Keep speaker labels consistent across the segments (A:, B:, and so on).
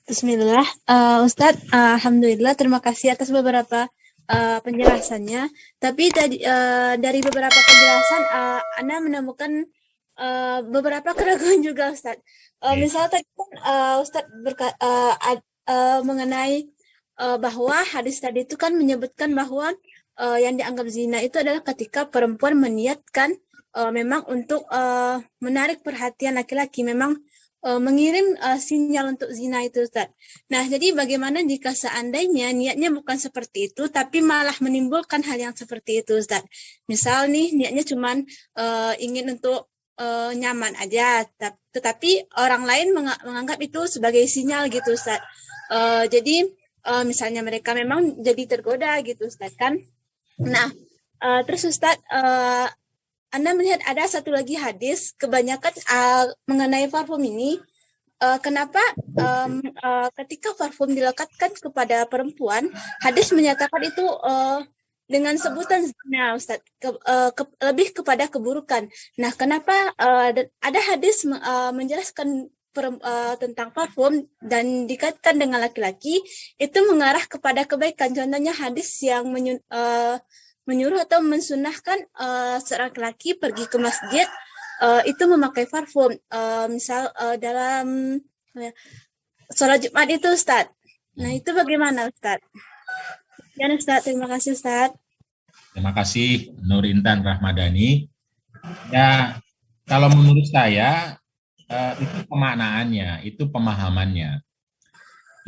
A: Bismillah, Ustadz, Alhamdulillah, terima kasih atas beberapa penjelasannya. Tapi dari beberapa penjelasan, Anda menemukan beberapa keraguan juga, Ustadz.
B: Oke.
A: Misal tadi kan Ustadz mengenai bahwa hadis tadi itu kan menyebutkan bahwa yang dianggap zina itu adalah ketika perempuan meniatkan memang untuk menarik perhatian laki-laki, memang mengirim sinyal untuk zina itu, Ustaz. Nah, jadi bagaimana jika seandainya niatnya bukan seperti itu, tapi malah menimbulkan hal yang seperti itu, Ustaz. Misal nih, niatnya cuman ingin untuk nyaman aja, tetapi orang lain menganggap itu sebagai sinyal gitu, Ustaz. Jadi, misalnya mereka memang jadi tergoda gitu, Ustaz, kan? Nah, terus Ustaz, Anda melihat ada satu lagi hadis, kebanyakan mengenai parfum ini, kenapa ketika parfum dilekatkan kepada perempuan, hadis menyatakan itu dengan sebutan zina, Ustaz, lebih kepada keburukan. Nah, kenapa ada hadis menjelaskan tentang parfum dan dikaitkan dengan laki-laki, itu mengarah kepada kebaikan. Contohnya hadis yang menyuruh atau mensunahkan seorang laki pergi ke masjid itu memakai parfum. Misal dalam sholat Jumat itu, Ustaz. Nah, itu bagaimana, Ustaz? Ya, Ustaz. Terima kasih, Ustaz.
B: Terima kasih Nur Intan Rahmadani. Ya, kalau menurut saya itu pemaknaannya, itu pemahamannya.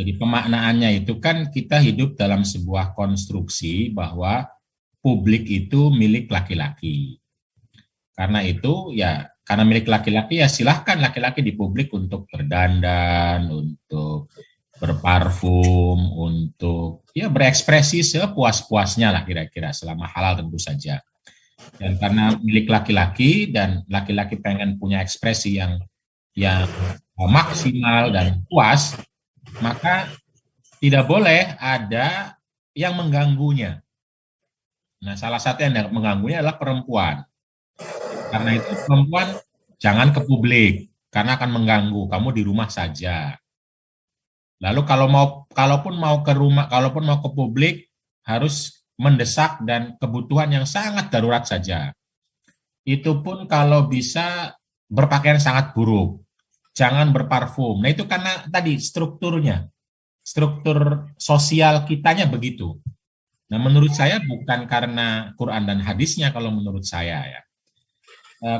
B: Jadi pemaknaannya itu kan kita hidup dalam sebuah konstruksi bahwa publik itu milik laki-laki. Karena itu ya, karena milik laki-laki ya silahkan laki-laki di publik untuk berdandan, untuk berparfum, untuk ya berekspresi sepuas-puasnya lah kira-kira, selama halal tentu saja. Dan karena milik laki-laki dan laki-laki pengen punya ekspresi yang maksimal dan puas, maka tidak boleh ada yang mengganggunya. Nah, salah satu yang mengganggunya adalah perempuan. Karena itu perempuan jangan ke publik karena akan mengganggu. Kamu di rumah saja. Lalu kalaupun mau ke rumah, kalaupun mau ke publik harus mendesak dan kebutuhan yang sangat darurat saja. Itu pun kalau bisa berpakaian sangat buruk. Jangan berparfum. Nah, itu karena tadi strukturnya. Struktur sosial kitanya begitu. Nah, menurut saya bukan karena Quran dan hadisnya kalau menurut saya ya.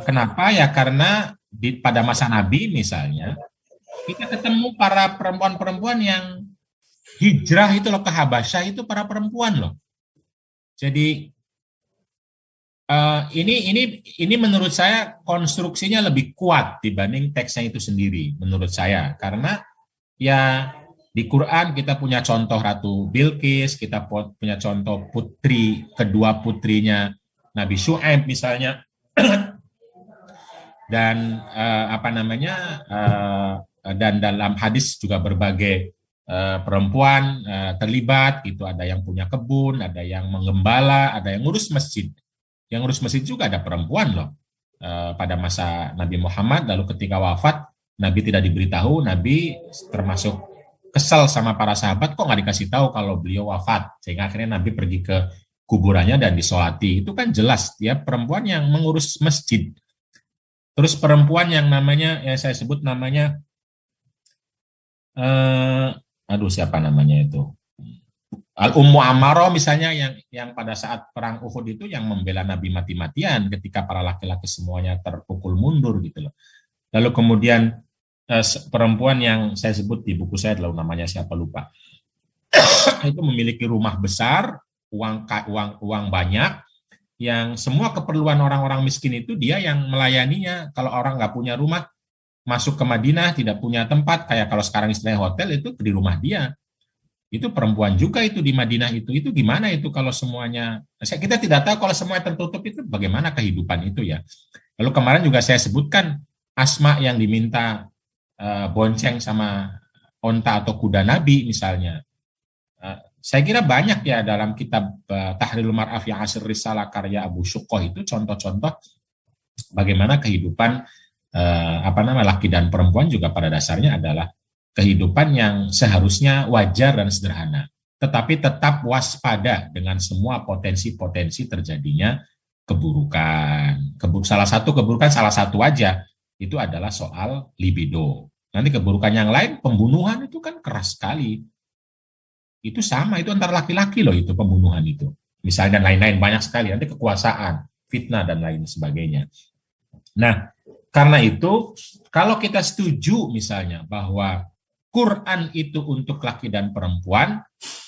B: Kenapa ya? Karena pada masa Nabi misalnya, kita ketemu para perempuan-perempuan yang hijrah itu loh ke Habasyah itu para perempuan loh. Jadi ini menurut saya konstruksinya lebih kuat dibanding teksnya itu sendiri menurut saya, karena ya di Quran kita punya contoh Ratu Bilqis, kita punya contoh kedua putrinya Nabi Syuaib misalnya, dan dan dalam hadis juga berbagai perempuan terlibat gitu, ada yang punya kebun, ada yang menggembala, ada yang ngurus masjid. Yang ngurus masjid juga ada perempuan loh pada masa Nabi Muhammad. Lalu ketika wafat Nabi tidak diberitahu, Nabi termasuk kesal sama para sahabat, kok nggak dikasih tahu kalau beliau wafat, sehingga akhirnya Nabi pergi ke kuburannya dan disolati. Itu kan jelas dia perempuan yang mengurus masjid. Terus perempuan yang namanya, ya saya sebut namanya, siapa namanya itu? Al-Ummu Ammaroh misalnya, yang pada saat perang Uhud itu yang membela Nabi mati-matian ketika para laki-laki semuanya terpukul mundur gitu loh. Lalu kemudian perempuan yang saya sebut di buku saya, lalu namanya siapa lupa, itu memiliki rumah besar, uang banyak, yang semua keperluan orang-orang miskin itu dia yang melayaninya. Kalau orang nggak punya rumah, masuk ke Madinah tidak punya tempat, kayak kalau sekarang istilahnya hotel, itu di rumah dia. Itu perempuan juga itu di Madinah itu gimana itu kalau semuanya, kita tidak tahu kalau semuanya tertutup itu bagaimana kehidupan itu ya. Lalu kemarin juga saya sebutkan Asma yang diminta bonceng sama onta atau kuda Nabi misalnya. Saya kira banyak ya dalam kitab Tahrirul Mar'ah fi Asr Risalah karya Abu Syuqoh itu contoh-contoh bagaimana kehidupan laki dan perempuan juga pada dasarnya adalah kehidupan yang seharusnya wajar dan sederhana. Tetapi tetap waspada dengan semua potensi-potensi terjadinya keburukan. Salah satu keburukan, salah satu aja, itu adalah soal libido. Nanti keburukan yang lain, pembunuhan itu kan keras sekali. Itu sama, itu antar laki-laki loh itu pembunuhan itu. Misalnya dan lain-lain banyak sekali, nanti kekuasaan, fitnah dan lain sebagainya. Nah, karena itu kalau kita setuju misalnya bahwa Quran itu untuk laki dan perempuan,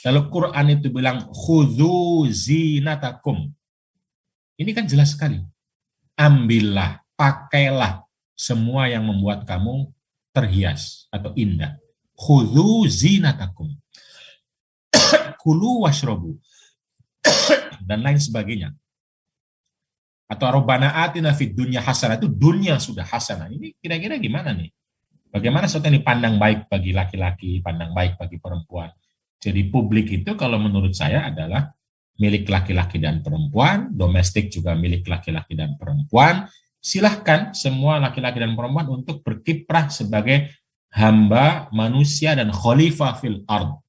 B: lalu Quran itu bilang khudzu zinatakum. Ini kan jelas sekali. Ambillah, pakailah semua yang membuat kamu terhias atau indah. Khudzu zinatakum. Kulu washrobu. Dan lain sebagainya. Atau Rabbana atina fid dunya hasanah, itu dunia sudah hasanah. Ini kira-kira gimana nih? Bagaimana sesuatu yang dipandang baik bagi laki-laki, pandang baik bagi perempuan. Jadi publik itu kalau menurut saya adalah milik laki-laki dan perempuan, domestik juga milik laki-laki dan perempuan. Silahkan semua laki-laki dan perempuan untuk berkiprah sebagai hamba manusia dan khalifah fil ard.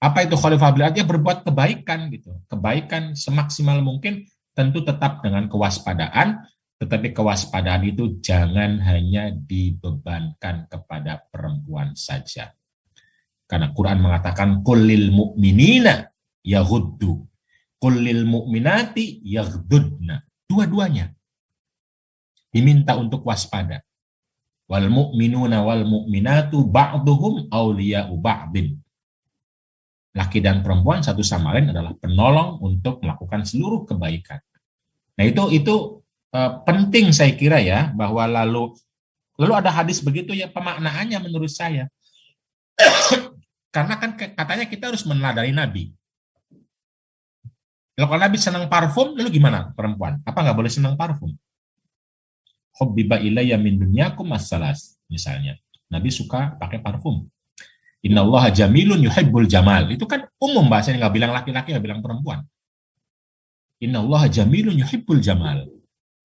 B: Apa itu khalifah fil ard? Ya berbuat kebaikan gitu. Kebaikan semaksimal mungkin, tentu tetap dengan kewaspadaan, tetapi kewaspadaan itu jangan hanya dibebankan kepada perempuan saja. Karena Quran mengatakan kullil mu'minina yaghuddu, kullil mu'minati yaghdudna. Dua-duanya diminta untuk waspada. Wal mu'minuna wal mu'minatu ba'duhum awliya'u ba'din. Laki dan perempuan satu sama lain adalah penolong untuk melakukan seluruh kebaikan. Nah itu penting saya kira ya, bahwa lalu ada hadis begitu ya, pemaknaannya menurut saya. Karena kan katanya kita harus meneladani Nabi. Kalau Nabi senang parfum, lalu gimana perempuan? Apa nggak boleh senang parfum? Hubbiba ilayya min dunyakum as-salas, misalnya. Nabi suka pakai parfum. Innallaha jamilun yuhibbul jamal. Itu kan umum bahasanya, nggak bilang laki-laki, nggak bilang perempuan. Innallaha jamilun yuhibbul jamal.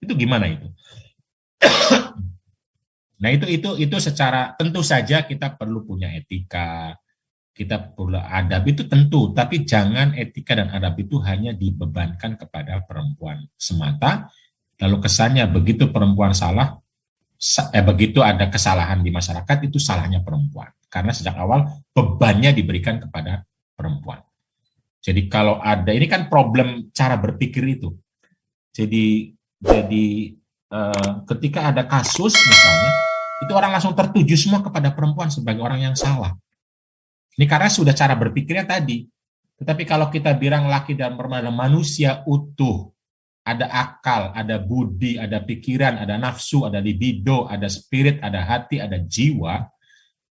B: Itu gimana itu? Nah itu secara tentu saja kita perlu punya etika, kita perlu adab, itu tentu, tapi jangan etika dan adab itu hanya dibebankan kepada perempuan semata, lalu kesannya begitu perempuan salah, begitu ada kesalahan di masyarakat, itu salahnya perempuan. Karena sejak awal bebannya diberikan kepada perempuan. Jadi kalau ada, ini kan problem cara berpikir itu. Jadi ketika ada kasus misalnya, itu orang langsung tertuju semua kepada perempuan sebagai orang yang salah. Ini karena sudah cara berpikirnya tadi. Tetapi kalau kita bilang laki dan perempuan adalah manusia utuh, ada akal, ada budi, ada pikiran, ada nafsu, ada libido, ada spirit, ada hati, ada jiwa,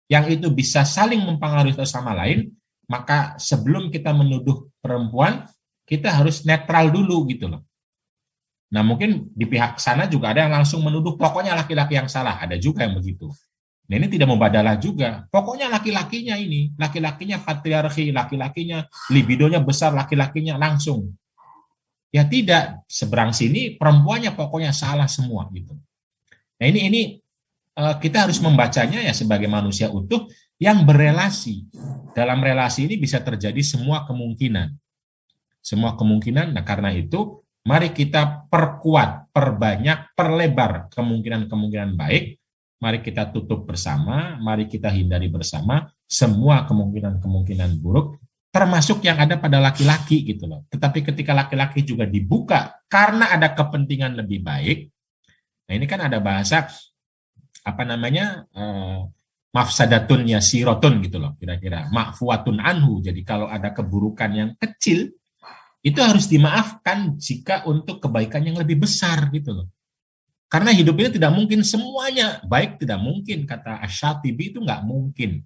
B: yang itu bisa saling mempengaruhi satu sama lain, maka sebelum kita menuduh perempuan, kita harus netral dulu gitu loh. Nah mungkin di pihak sana juga ada yang langsung menuduh pokoknya laki-laki yang salah, ada juga yang begitu. Nah ini tidak membadalah juga, pokoknya laki-lakinya ini, laki-lakinya patriarki, laki-lakinya libidonya besar, laki-lakinya langsung. Ya tidak, seberang sini perempuannya pokoknya salah semua gitu. Nah ini kita harus membacanya ya sebagai manusia utuh yang berelasi. Dalam relasi ini bisa terjadi semua kemungkinan. Semua kemungkinan, nah karena itu mari kita perkuat, perbanyak, perlebar kemungkinan-kemungkinan baik. Mari kita tutup bersama, mari kita hindari bersama semua kemungkinan-kemungkinan buruk, termasuk yang ada pada laki-laki gitu loh. Tetapi ketika laki-laki juga dibuka karena ada kepentingan lebih baik, nah ini kan ada bahasa apa namanya mafsadatun yasirotun gitu loh, kira-kira ma'fuwatun anhu. Jadi kalau ada keburukan yang kecil, itu harus dimaafkan jika untuk kebaikan yang lebih besar gitu loh. Karena hidup ini tidak mungkin semuanya baik, tidak mungkin, kata Asy-Syatibi, itu nggak mungkin.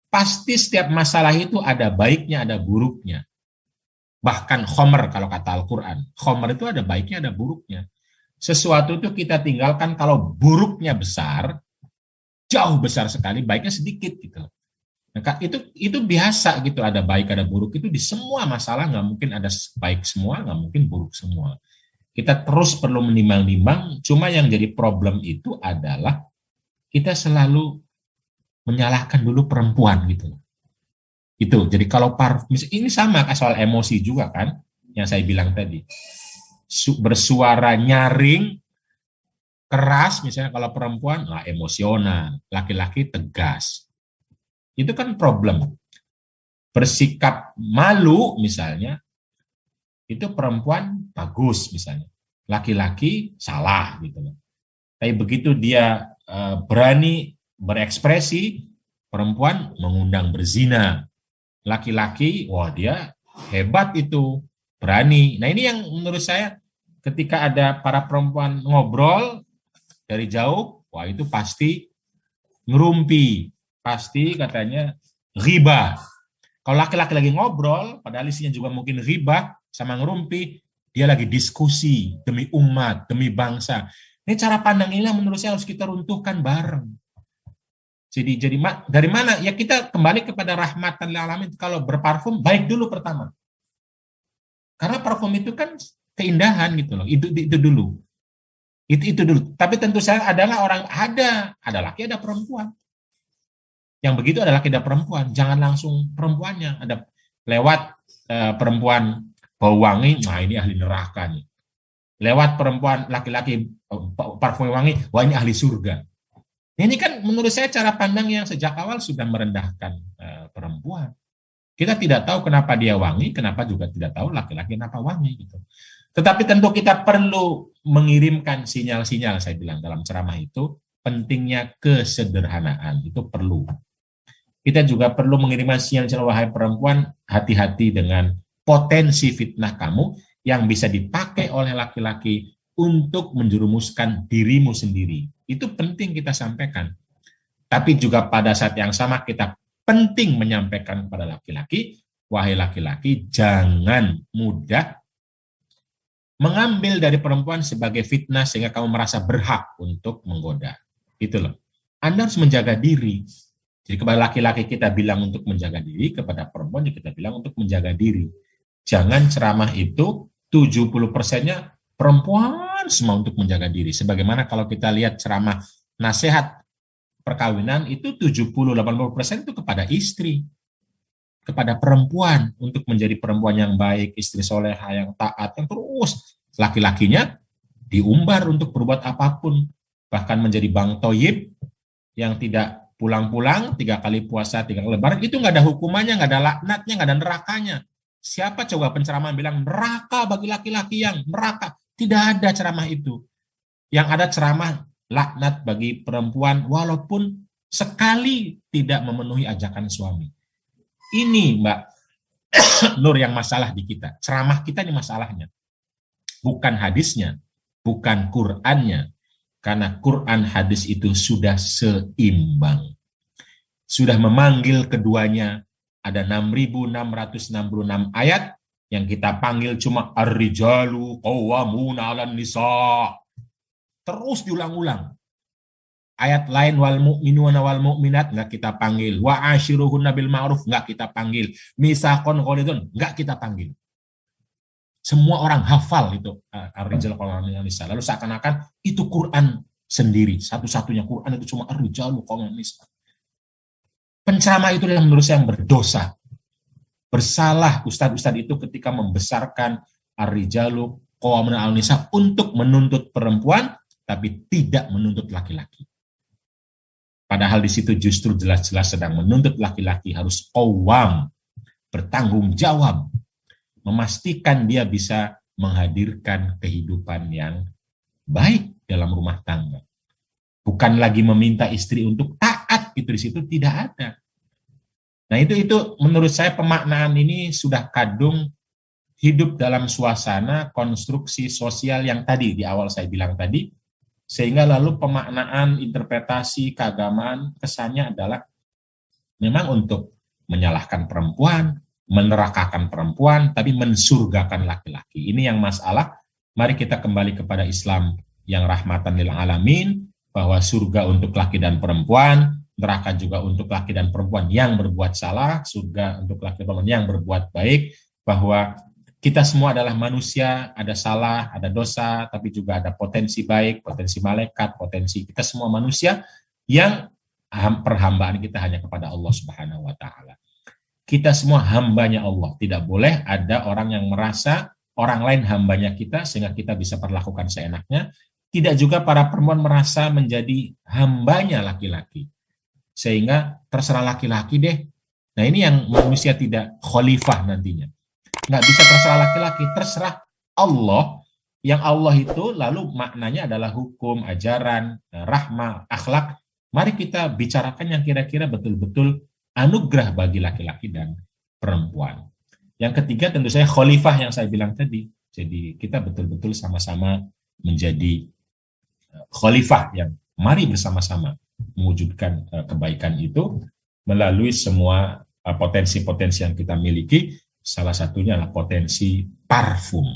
B: Pasti setiap masalah itu ada baiknya, ada buruknya. Bahkan khomer kalau kata Al-Quran, khomer itu ada baiknya, ada buruknya. Sesuatu itu kita tinggalkan kalau buruknya besar, jauh besar sekali, baiknya sedikit gitu loh. Nah, itu biasa gitu, ada baik ada buruk, itu di semua masalah, nggak mungkin ada baik semua, nggak mungkin buruk semua. Kita terus perlu menimbang-nimbang, cuma yang jadi problem itu adalah kita selalu menyalahkan dulu perempuan gitu. Itu. Jadi kalau ini sama soal emosi juga kan, yang saya bilang tadi. Bersuara nyaring, keras, misalnya kalau perempuan, emosional, laki-laki tegas. Itu kan problem. Bersikap malu misalnya, itu perempuan bagus misalnya. Laki-laki salah gitu. Tapi begitu dia berani berekspresi, perempuan mengundang berzina. Laki-laki, wah dia hebat itu, berani. Nah ini yang menurut saya ketika ada para perempuan ngobrol dari jauh, wah itu pasti ngerumpi, pasti katanya riba. Kalau laki-laki lagi ngobrol, padahal isinya juga mungkin riba sama ngerumpi, dia lagi diskusi demi umat, demi bangsa. Ini cara pandang ini menurut saya harus kita runtuhkan bareng. Jadi dari mana? Ya kita kembali kepada rahmatan lil alamin. Kalau berparfum, baik dulu pertama. Karena parfum itu kan keindahan gitu loh. Itu dulu. Itu dulu. Tapi tentu saja adalah orang ada laki, ada perempuan. Yang begitu ada laki, ada perempuan. Jangan langsung perempuannya. Ada lewat perempuan bau wangi, nah ini ahli neraka nih. Lewat perempuan laki-laki parfum wangi, wah ini ahli surga. Ini kan menurut saya cara pandang yang sejak awal sudah merendahkan perempuan. Kita tidak tahu kenapa dia wangi, kenapa juga tidak tahu laki-laki kenapa wangi gitu. Tetapi tentu kita perlu mengirimkan sinyal-sinyal, saya bilang dalam ceramah itu, pentingnya kesederhanaan, itu perlu. Kita juga perlu mengirimkan sinyal-sinyal, wahai perempuan, hati-hati dengan potensi fitnah kamu yang bisa dipakai oleh laki-laki untuk menjerumuskan dirimu sendiri. Itu penting kita sampaikan. Tapi juga pada saat yang sama kita penting menyampaikan kepada laki-laki, wahai laki-laki, jangan mudah mengambil dari perempuan sebagai fitnah sehingga kamu merasa berhak untuk menggoda. Itu loh. Anda harus menjaga diri. Jadi kepada laki-laki kita bilang untuk menjaga diri, kepada perempuan kita bilang untuk menjaga diri. Jangan ceramah itu 70%-nya perempuan semua untuk menjaga diri. Sebagaimana kalau kita lihat ceramah nasihat perkawinan itu 70-80% itu kepada istri, kepada perempuan untuk menjadi perempuan yang baik, istri soleha yang taat, yang terus laki-lakinya diumbar untuk berbuat apapun, bahkan menjadi bang toyib yang tidak pulang-pulang 3 kali puasa 3 kali lebaran, itu nggak ada hukumannya, nggak ada laknatnya, nggak ada nerakanya. Siapa coba penceramah bilang neraka bagi laki-laki yang neraka? Tidak ada ceramah itu. Yang ada ceramah laknat bagi perempuan walaupun sekali tidak memenuhi ajakan suami. Ini Mbak Nur yang masalah di kita. Ceramah kita ini masalahnya. Bukan hadisnya, bukan Qur'annya. Karena Qur'an hadis itu sudah seimbang. Sudah memanggil keduanya. Ada 6.666 ayat yang kita panggil cuma ar-rijalu qawwamuna 'alan nisa. Terus diulang-ulang. Ayat lain wal mu'minuna wal mu'minat enggak kita panggil, wa ashiruhunna bil ma'ruf enggak kita panggil, misaqon ghalidun enggak kita panggil. Semua orang hafal itu ar-rijal qawwamuna 'alan nisa. Lalu seakan-akan itu Quran sendiri, satu-satunya Quran itu cuma ar-rijalu qawwamuna 'alan nisa. Penceramah itu yang menurut saya yang berdosa. Bersalah ustadz-ustadz itu ketika membesarkan ar-rijalu qawwamuna 'alan nisa untuk menuntut perempuan tapi tidak menuntut laki-laki. Padahal di situ justru jelas-jelas sedang menuntut laki-laki harus qawwam, bertanggung jawab, memastikan dia bisa menghadirkan kehidupan yang baik dalam rumah tangga. Bukan lagi meminta istri untuk taat, itu di situ tidak ada. Nah itu menurut saya pemaknaan ini sudah kadung hidup dalam suasana konstruksi sosial yang tadi di awal saya bilang tadi, sehingga lalu pemaknaan interpretasi keagamaan kesannya adalah memang untuk menyalahkan perempuan, menerakakan perempuan, tapi mensurgakan laki-laki. Ini yang masalah. Mari kita kembali kepada Islam yang rahmatan lil alamin, bahwa surga untuk laki dan perempuan, neraka juga untuk laki dan perempuan yang berbuat salah, surga untuk laki dan perempuan yang berbuat baik, bahwa kita semua adalah manusia, ada salah, ada dosa, tapi juga ada potensi baik, potensi malaikat, potensi kita semua manusia yang perhambaan kita hanya kepada Allah Subhanahu wa taala. Kita semua hambanya Allah. Tidak boleh ada orang yang merasa orang lain hambanya kita sehingga kita bisa perlakukan seenaknya. Tidak juga para perempuan merasa menjadi hambanya laki-laki. Sehingga terserah laki-laki deh. Nah ini yang manusia tidak khalifah nantinya. Nggak bisa terserah laki-laki, terserah Allah. Yang Allah itu lalu maknanya adalah hukum, ajaran, rahmah, akhlak. Mari kita bicarakan yang kira-kira betul-betul anugerah bagi laki-laki dan perempuan. Yang ketiga tentu saja khalifah yang saya bilang tadi. Jadi kita betul-betul sama-sama menjadi khalifah yang mari bersama-sama mewujudkan kebaikan itu melalui semua potensi-potensi yang kita miliki. Salah satunya adalah potensi parfum.